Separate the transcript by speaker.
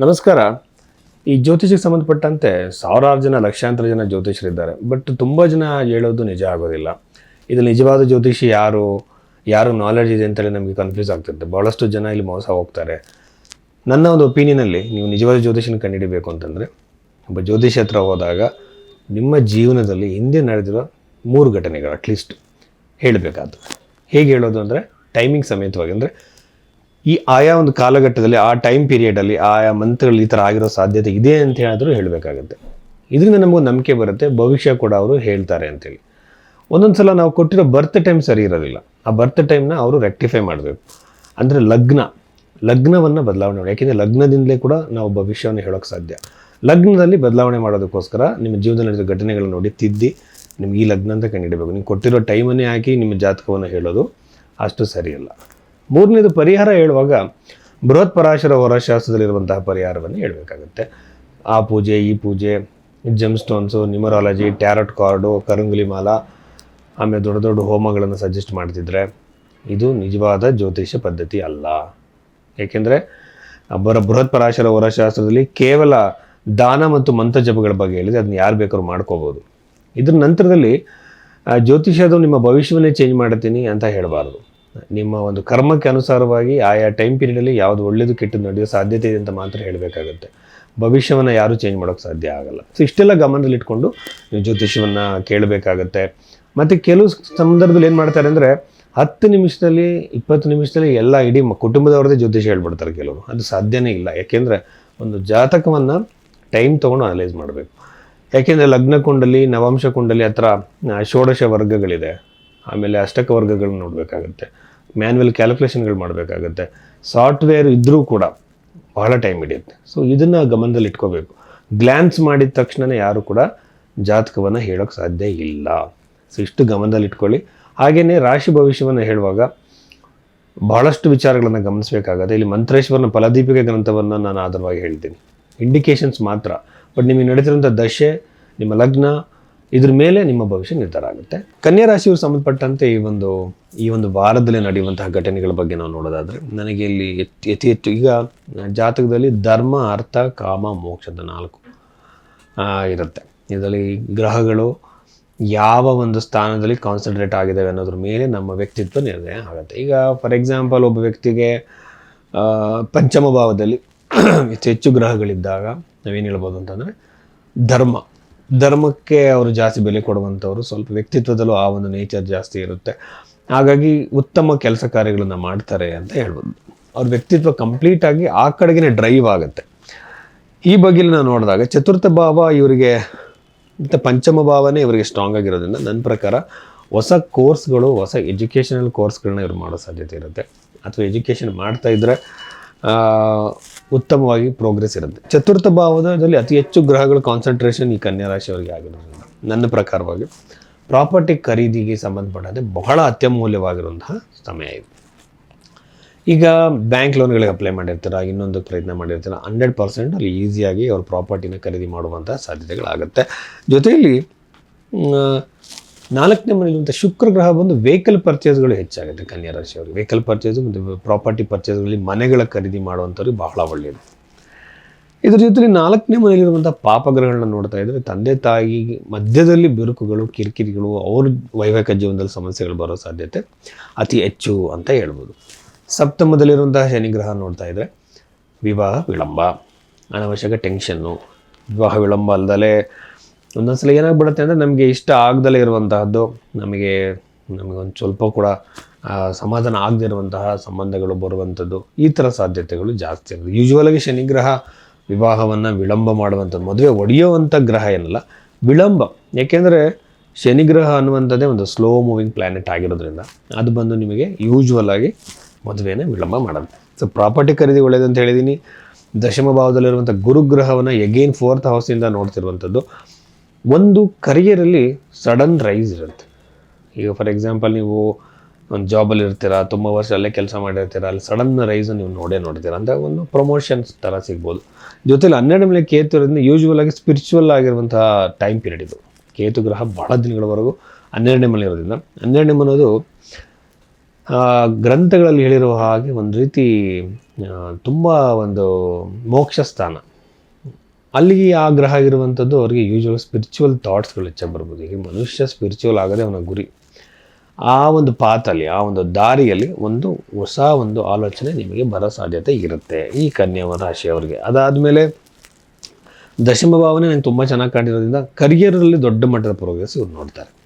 Speaker 1: ನಮಸ್ಕಾರ. ಈ ಜ್ಯೋತಿಷಕ್ಕೆ ಸಂಬಂಧಪಟ್ಟಂತೆ ಸಾವಿರಾರು ಜನ, ಲಕ್ಷಾಂತರ ಜನ ಜ್ಯೋತಿಷರಿದ್ದಾರೆ. ಬಟ್ ತುಂಬ ಜನ ಹೇಳೋದು ನಿಜ ಆಗೋದಿಲ್ಲ. ಇದು ನಿಜವಾದ ಜ್ಯೋತಿಷಿ ಯಾರು ನಾಲೆಡ್ಜ್ ಇದೆ ಅಂತೇಳಿ ನಮಗೆ ಕನ್ಫ್ಯೂಸ್ ಆಗ್ತಿರುತ್ತೆ. ಭಾಳಷ್ಟು ಜನ ಇಲ್ಲಿ ಮೋಸ ಹೋಗ್ತಾರೆ. ನನ್ನ ಒಂದು ಒಪಿನಿಯನಲ್ಲಿ ನೀವು ನಿಜವಾದ ಜ್ಯೋತಿಷನ ಕಂಡುಹಿಡಿಬೇಕು ಅಂತಂದರೆ ಒಬ್ಬ ಜ್ಯೋತಿಷಿ ಹತ್ರ ಹೋದಾಗ ನಿಮ್ಮ ಜೀವನದಲ್ಲಿ ಹಿಂದೆ ನಡೆದಿರೋ 3 ಘಟನೆಗಳು ಅಟ್ಲೀಸ್ಟ್ ಹೇಳಬೇಕಾದ್ರು. ಹೇಗೆ ಹೇಳೋದು ಅಂದರೆ ಟೈಮಿಂಗ್ ಸಮೇತವಾಗಿ, ಅಂದರೆ ಈ ಆಯಾ ಒಂದು ಕಾಲಘಟ್ಟದಲ್ಲಿ ಆ ಟೈಮ್ ಪೀರಿಯಡಲ್ಲಿ ಆಯಾ ಮಂತ್ಗಳಲ್ಲಿ ಈ ಥರ ಆಗಿರೋ ಸಾಧ್ಯತೆ ಇದೆ ಅಂತ ಹೇಳಿದ್ರು ಹೇಳಬೇಕಾಗತ್ತೆ. ಇದರಿಂದ ನಮಗೊಂದು ನಂಬಿಕೆ ಬರುತ್ತೆ, ಭವಿಷ್ಯ ಕೂಡ ಅವರು ಹೇಳ್ತಾರೆ ಅಂತೇಳಿ. ಒಂದೊಂದು ಸಲ ನಾವು ಕೊಟ್ಟಿರೋ ಬರ್ತ್ ಟೈಮ್ ಸರಿ ಇರೋದಿಲ್ಲ. ಆ ಬರ್ತ್ ಟೈಮ್ನ ಅವರು ರೆಕ್ಟಿಫೈ ಮಾಡಬೇಕು. ಅಂದರೆ ಲಗ್ನವನ್ನು ಬದಲಾವಣೆ ಮಾಡಿ. ಯಾಕೆಂದರೆ ಲಗ್ನದಿಂದಲೇ ಕೂಡ ನಾವು ಭವಿಷ್ಯವನ್ನು ಹೇಳೋಕ್ಕೆ ಸಾಧ್ಯ. ಲಗ್ನದಲ್ಲಿ ಬದಲಾವಣೆ ಮಾಡೋದಕ್ಕೋಸ್ಕರ ನಿಮ್ಮ ಜೀವನದಲ್ಲಿ ನಡೆದ ಘಟನೆಗಳನ್ನು ನೋಡಿ ತಿದ್ದಿ ನಿಮ್ಗೆ ಈ ಲಗ್ನ ಅಂತ ಕಂಡುಹಿಡಬೇಕು. ನೀವು ಕೊಟ್ಟಿರೋ ಟೈಮನ್ನೇ ಹಾಕಿ ನಿಮ್ಮ ಜಾತಕವನ್ನು ಹೇಳೋದು ಅಷ್ಟು ಸರಿಯಲ್ಲ. 3ನೇದು ಪರಿಹಾರ ಹೇಳುವಾಗ ಬೃಹತ್ ಪರಾಶರ ಹೊರಶಾಸ್ತ್ರದಲ್ಲಿರುವಂತಹ ಪರಿಹಾರವನ್ನು ಹೇಳಬೇಕಾಗುತ್ತೆ. ಆ ಪೂಜೆ, ಈ ಪೂಜೆ, gemstones, numerology, tarot card, ಕರಂಗುಲಿ ಮಾಲ, ಆಮೇಲೆ ದೊಡ್ಡ ದೊಡ್ಡ ಹೋಮಗಳನ್ನು ಸಜೆಸ್ಟ್ ಮಾಡ್ತಿದ್ರೆ ಇದು ನಿಜವಾದ ಜ್ಯೋತಿಷ ಪದ್ಧತಿ ಅಲ್ಲ. ಏಕೆಂದರೆ ಬೃಹತ್ ಪರಾಶರ ಹೊರಶಾಸ್ತ್ರದಲ್ಲಿ ಕೇವಲ ದಾನ ಮತ್ತು ಮಂತ್ರ ಜಪಗಳ ಬಗ್ಗೆ ಹೇಳಿದೆ. ಅದನ್ನ ಯಾರು ಬೇಕಾದ್ರೂ ಮಾಡ್ಕೋಬೋದು. ಇದ್ರ ನಂತರದಲ್ಲಿ ಜ್ಯೋತಿಷದು ನಿಮ್ಮ ಭವಿಷ್ಯವನ್ನೇ ಚೇಂಜ್ ಮಾಡ್ತೀನಿ ಅಂತ ಹೇಳಬಾರ್ದು. ನಿಮ್ಮ ಒಂದು ಕರ್ಮಕ್ಕೆ ಅನುಸಾರವಾಗಿ ಆಯಾ ಟೈಮ್ ಪೀರಿಯಡಲ್ಲಿ ಯಾವುದು ಒಳ್ಳೆಯದು ಕೆಟ್ಟದ್ದು ನಡೆಯೋ ಸಾಧ್ಯತೆ ಇದೆ ಅಂತ ಮಾತ್ರ ಹೇಳಬೇಕಾಗುತ್ತೆ. ಭವಿಷ್ಯವನ್ನು ಯಾರೂ ಚೇಂಜ್ ಮಾಡೋಕ್ಕೆ ಸಾಧ್ಯ ಆಗಲ್ಲ. ಸೊ ಇಷ್ಟೆಲ್ಲ ಗಮನದಲ್ಲಿಟ್ಕೊಂಡು ನೀವು ಜ್ಯೋತಿಷ್ಯವನ್ನು ಕೇಳಬೇಕಾಗತ್ತೆ. ಮತ್ತು ಕೆಲವು ಸಂದರ್ಭದಲ್ಲಿ ಏನು ಮಾಡ್ತಾರೆ ಅಂದರೆ 10 ನಿಮಿಷದಲ್ಲಿ 20 ನಿಮಿಷದಲ್ಲಿ ಎಲ್ಲ ಇಡೀ ಕುಟುಂಬದವ್ರದ್ದೇ ಜ್ಯೋತಿಷ್ಯ ಹೇಳ್ಬಿಡ್ತಾರೆ ಕೆಲವರು. ಅದು ಸಾಧ್ಯನೇ ಇಲ್ಲ. ಯಾಕೆಂದರೆ ಒಂದು ಜಾತಕವನ್ನು ಟೈಮ್ ತೊಗೊಂಡು ಅನಲೈಸ್ ಮಾಡಬೇಕು. ಯಾಕೆಂದರೆ ಲಗ್ನ ಕುಂಡಲಿ, ನವಾಂಶ ಕುಂಡಲಿ ಹತ್ರ ಷೋಡಶ ವರ್ಗಗಳಿದೆ. ಆಮೇಲೆ ಅಷ್ಟಕ ವರ್ಗಗಳನ್ನ ನೋಡಬೇಕಾಗತ್ತೆ. ಮ್ಯಾನ್ಯಲ್ ಕ್ಯಾಲ್ಕುಲೇಷನ್ಗಳು ಮಾಡಬೇಕಾಗತ್ತೆ. ಸಾಫ್ಟ್ವೇರ್ ಇದ್ದರೂ ಕೂಡ ಬಹಳ ಟೈಮ್ ಹಿಡಿಯುತ್ತೆ. ಸೊ ಇದನ್ನು ಗಮನದಲ್ಲಿ ಇಟ್ಕೋಬೇಕು. ಗ್ಲ್ಯಾನ್ಸ್ ಮಾಡಿದ ತಕ್ಷಣವೇ ಯಾರು ಕೂಡ ಜಾತಕವನ್ನು ಹೇಳೋಕ್ಕೆ ಸಾಧ್ಯ ಇಲ್ಲ. ಸೊ ಇಷ್ಟು ಗಮನದಲ್ಲಿ ಇಟ್ಕೊಳ್ಳಿ. ಹಾಗೆಯೇ ರಾಶಿ ಭವಿಷ್ಯವನ್ನು ಹೇಳುವಾಗ ಬಹಳಷ್ಟು ವಿಚಾರಗಳನ್ನು ಗಮನಿಸಬೇಕಾಗತ್ತೆ. ಇಲ್ಲಿ ಮಂತ್ರೇಶ್ವರನ ಫಲದೀಪಿಕೆ ಗ್ರಂಥವನ್ನು ನಾನು ಆಧಾರವಾಗಿ ಹೇಳ್ತೀನಿ. ಇಂಡಿಕೇಶನ್ಸ್ ಮಾತ್ರ. ಬಟ್ ನಿಮಗೆ ನಡೆದಿರುವಂಥ ದಶೆ, ನಿಮ್ಮ ಲಗ್ನ, ಇದ್ರ ಮೇಲೆ ನಿಮ್ಮ ಭವಿಷ್ಯ ನಿರ್ಧಾರ ಆಗುತ್ತೆ. ಕನ್ಯಾ ರಾಶಿಯವರು ಸಂಬಂಧಪಟ್ಟಂತೆ ಈ ಒಂದು ವಾರದಲ್ಲಿ ನಡೆಯುವಂತಹ ಘಟನೆಗಳ ಬಗ್ಗೆ ನಾವು ನೋಡೋದಾದರೆ ನನಗೆ ಇಲ್ಲಿ ಅತಿ ಹೆಚ್ಚು ಈಗ ಜಾತಕದಲ್ಲಿ ಧರ್ಮ, ಅರ್ಥ, ಕಾಮ, ಮೋಕ್ಷದ 4 ಇರುತ್ತೆ. ಇದರಲ್ಲಿ ಗ್ರಹಗಳು ಯಾವ ಒಂದು ಸ್ಥಾನದಲ್ಲಿ ಕಾನ್ಸಂಟ್ರೇಟ್ ಆಗಿದ್ದಾವೆ ಅನ್ನೋದ್ರ ಮೇಲೆ ನಮ್ಮ ವ್ಯಕ್ತಿತ್ವ ನಿರ್ಣಯ ಆಗುತ್ತೆ. ಈಗ ಫಾರ್ ಎಕ್ಸಾಂಪಲ್ ಒಬ್ಬ ವ್ಯಕ್ತಿಗೆ ಪಂಚಮ ಭಾವದಲ್ಲಿ ಹೆಚ್ಚು ಗ್ರಹಗಳಿದ್ದಾಗ ನಾವೇನು ಹೇಳ್ಬೋದು ಅಂತಂದರೆ ಧರ್ಮಕ್ಕೆ ಅವರು ಜಾಸ್ತಿ ಬೆಲೆ ಕೊಡುವಂಥವ್ರು. ಸ್ವಲ್ಪ ವ್ಯಕ್ತಿತ್ವದಲ್ಲೂ ಆ ಒಂದು ನೇಚರ್ ಜಾಸ್ತಿ ಇರುತ್ತೆ. ಹಾಗಾಗಿ ಉತ್ತಮ ಕೆಲಸ ಕಾರ್ಯಗಳನ್ನು ಮಾಡ್ತಾರೆ ಅಂತ ಹೇಳ್ಬೋದು. ಅವ್ರ ವ್ಯಕ್ತಿತ್ವ ಕಂಪ್ಲೀಟಾಗಿ ಆ ಕಡೆಗೇ ಡ್ರೈವ್ ಆಗುತ್ತೆ. ಈ ಬಗ್ಗೆ ನಾವು ನೋಡಿದಾಗ ಚತುರ್ಥ ಭಾವ ಇವರಿಗೆ ಮತ್ತು ಪಂಚಮ ಭಾವನೇ ಇವರಿಗೆ ಸ್ಟ್ರಾಂಗ್ ಆಗಿರೋದ್ರಿಂದ ನನ್ನ ಪ್ರಕಾರ ಹೊಸ ಕೋರ್ಸ್ಗಳು, ಹೊಸ ಎಜುಕೇಷನಲ್ ಕೋರ್ಸ್ಗಳನ್ನ ಇವ್ರು ಮಾಡೋ ಸಾಧ್ಯತೆ ಇರುತ್ತೆ. ಅಥವಾ ಎಜುಕೇಷನ್ ಮಾಡ್ತಾ ಇದ್ದರೆ ಉತ್ತಮವಾಗಿ ಪ್ರೋಗ್ರೆಸ್ ಇರುತ್ತೆ. ಚತುರ್ಥ ಭಾವದಲ್ಲಿ ಅತಿ ಹೆಚ್ಚು ಗ್ರಹಗಳ ಕಾನ್ಸಂಟ್ರೇಷನ್ ಈ ಕನ್ಯಾ ರಾಶಿಯವರಿಗೆ ಆಗಿರೋದ್ರಿಂದ ನನ್ನ ಪ್ರಕಾರವಾಗಿ ಪ್ರಾಪರ್ಟಿ ಖರೀದಿಗೆ ಸಂಬಂಧಪಟ್ಟಂತೆ ಬಹಳ ಅತ್ಯಮೂಲ್ಯವಾಗಿರುವಂತಹ ಸಮಯ ಇದು. ಈಗ ಬ್ಯಾಂಕ್ ಲೋನ್ಗಳಿಗೆ ಅಪ್ಲೈ ಮಾಡಿರ್ತೀರ, ಇನ್ನೊಂದು ಪ್ರಯತ್ನ ಮಾಡಿರ್ತೀರ, 100% ಅಲ್ಲಿ ಈಸಿಯಾಗಿ ಅವ್ರ ಪ್ರಾಪರ್ಟಿನ ಖರೀದಿ ಮಾಡುವಂಥ ಸಾಧ್ಯತೆಗಳಾಗುತ್ತೆ. ಜೊತೆಯಲ್ಲಿ 4ನೇ ಮನೆಯಲ್ಲಿರುವಂಥ ಶುಕ್ರ ಗ್ರಹ ಬಂದು ವೆಹಿಕಲ್ ಪರ್ಚೇಸ್ಗಳು ಹೆಚ್ಚಾಗುತ್ತೆ ಕನ್ಯಾ ರಾಶಿಯವರಿಗೆ. ವೆಹಿಕಲ್ ಪರ್ಚೇಸು ಮತ್ತು ಪ್ರಾಪರ್ಟಿ ಪರ್ಚೇಸ್ಗಳಲ್ಲಿ ಮನೆಗಳ ಖರೀದಿ ಮಾಡುವಂಥವ್ರಿಗೆ ಬಹಳ ಒಳ್ಳೆಯದು. ಇದ್ರ ಜೊತೆಲಿ 4ನೇ ಮನೆಯಲ್ಲಿರುವಂಥ ಪಾಪಗ್ರಹಗಳನ್ನ ನೋಡ್ತಾ ಇದ್ದರೆ ತಂದೆ ತಾಯಿ ಮಧ್ಯದಲ್ಲಿ ಬಿರುಕುಗಳು, ಕಿರಿಕಿರಿಗಳು, ಅವ್ರ ವೈವಾಹಿಕ ಜೀವನದಲ್ಲಿ ಸಮಸ್ಯೆಗಳು ಬರೋ ಸಾಧ್ಯತೆ ಅತಿ ಹೆಚ್ಚು ಅಂತ ಹೇಳ್ಬೋದು. ಸಪ್ತಮದಲ್ಲಿರುವಂತಹ ಶನಿಗ್ರಹ ನೋಡ್ತಾ ಇದ್ದರೆ ವಿವಾಹ ವಿಳಂಬ, ಅನವಶ್ಯಕ ಟೆನ್ಷನ್ನು. ವಿವಾಹ ವಿಳಂಬ ಅಲ್ಲದಲೇ ಒಂದೊಂದ್ಸಲ ಏನಾಗ್ಬಿಡುತ್ತೆ ಅಂದರೆ ನಮಗೆ ಇಷ್ಟ ಆಗದಲ್ಲೇ ಇರುವಂತಹದ್ದು, ನಮಗೊಂದು ಸ್ವಲ್ಪ ಕೂಡ ಸಮಾಧಾನ ಆಗದೇ ಇರುವಂತಹ ಸಂಬಂಧಗಳು ಬರುವಂಥದ್ದು, ಈ ಥರ ಸಾಧ್ಯತೆಗಳು ಜಾಸ್ತಿ ಇರುತ್ತೆ. ಯೂಶ್ವಲಾಗಿ ಶನಿಗ್ರಹ ವಿವಾಹವನ್ನು ವಿಳಂಬ ಮಾಡುವಂಥದ್ದು, ಮದುವೆ ಒಡೆಯುವಂಥ ಗ್ರಹ ಏನಲ್ಲ, ವಿಳಂಬ. ಏಕೆಂದರೆ ಶನಿಗ್ರಹ ಅನ್ನುವಂಥದ್ದೇ ಒಂದು ಸ್ಲೋ ಮೂವಿಂಗ್ ಪ್ಲ್ಯಾನೆಟ್ ಆಗಿರೋದ್ರಿಂದ ಅದು ಬಂದು ನಿಮಗೆ ಯೂಶ್ವಲ್ ಆಗಿ ಮದುವೆನೇ ವಿಳಂಬ ಮಾಡೋದು. ಸೊ ಪ್ರಾಪರ್ಟಿ ಖರೀದಿ ಒಳ್ಳೆಯದಂತ ಹೇಳಿದ್ದೀನಿ. ದಶಮ ಭಾವದಲ್ಲಿರುವಂಥ ಗುರುಗ್ರಹವನ್ನು ಎಗೇನ್ 4th ಹೌಸಿಂದ ನೋಡ್ತಿರುವಂಥದ್ದು. ಒಂದು ಕರಿಯರಲ್ಲಿ ಸಡನ್ ರೈಸ್ ಇರುತ್ತೆ. ಈಗ ಫಾರ್ ಎಕ್ಸಾಂಪಲ್ ನೀವು ಒಂದು ಜಾಬಲ್ಲಿ ಇರ್ತೀರ, ತುಂಬ ವರ್ಷ ಅಲ್ಲೇ ಕೆಲಸ ಮಾಡಿರ್ತೀರ, ಅಲ್ಲಿ ಸಡನ್ ರೈಸ್ ನೀವು ನೋಡ್ತೀರ. ಅಂದರೆ ಒಂದು ಪ್ರಮೋಷನ್ಸ್ ಥರ ಸಿಗ್ಬೋದು. ಜೊತೆಲಿ 12 ಮೇಲೆ ಕೇತು ಇರೋದ್ರಿಂದ ಯೂಶ್ವಲ್ ಆಗಿ ಸ್ಪಿರಿಚುವಲ್ ಆಗಿರುವಂತಹ ಟೈಮ್ ಪೀರಿಯಡ್ ಇದು. ಕೇತು ಗ್ರಹ ಭಾಳ ದಿನಗಳವರೆಗೂ 12ನೇ ಮನೆ ಇರೋದ್ರಿಂದ 12ನೇ ಮನೋದು ಗ್ರಂಥಗಳಲ್ಲಿ ಹೇಳಿರುವ ಹಾಗೆ ಒಂದು ರೀತಿ ತುಂಬ ಒಂದು ಮೋಕ್ಷ ಸ್ಥಾನ. ಅಲ್ಲಿಗೆ ಆ ಗ್ರಹ ಇರುವಂಥದ್ದು ಅವರಿಗೆ ಯೂಶ್ವಲ್ ಸ್ಪಿರಿಚುವಲ್ ಥಾಟ್ಸ್ಗಳು ಹೆಚ್ಚಾಗಿ ಬರ್ಬೋದು. ಈಗ ಮನುಷ್ಯ ಸ್ಪಿರಿಚುವಲ್ ಆಗೋದೇ ಅವನ ಗುರಿ. ಆ ಒಂದು ಪಾತಲ್ಲಿ, ಆ ಒಂದು ದಾರಿಯಲ್ಲಿ ಒಂದು ಹೊಸ ಒಂದು ಆಲೋಚನೆ ನಿಮಗೆ ಬರೋ ಸಾಧ್ಯತೆ ಇರುತ್ತೆ ಈ ಕನ್ಯಾ ರಾಶಿಯವರಿಗೆ. ಅದಾದಮೇಲೆ ದಶಮ ಭಾವನೆ ನನಗೆ ತುಂಬ ಚೆನ್ನಾಗಿ ಕಾಣಿರೋದ್ರಿಂದ ಕರಿಯರಲ್ಲಿ ದೊಡ್ಡ ಮಟ್ಟದ ಪ್ರೋಗ್ರೆಸ್ ಇವ್ರು ನೋಡ್ತಾರೆ.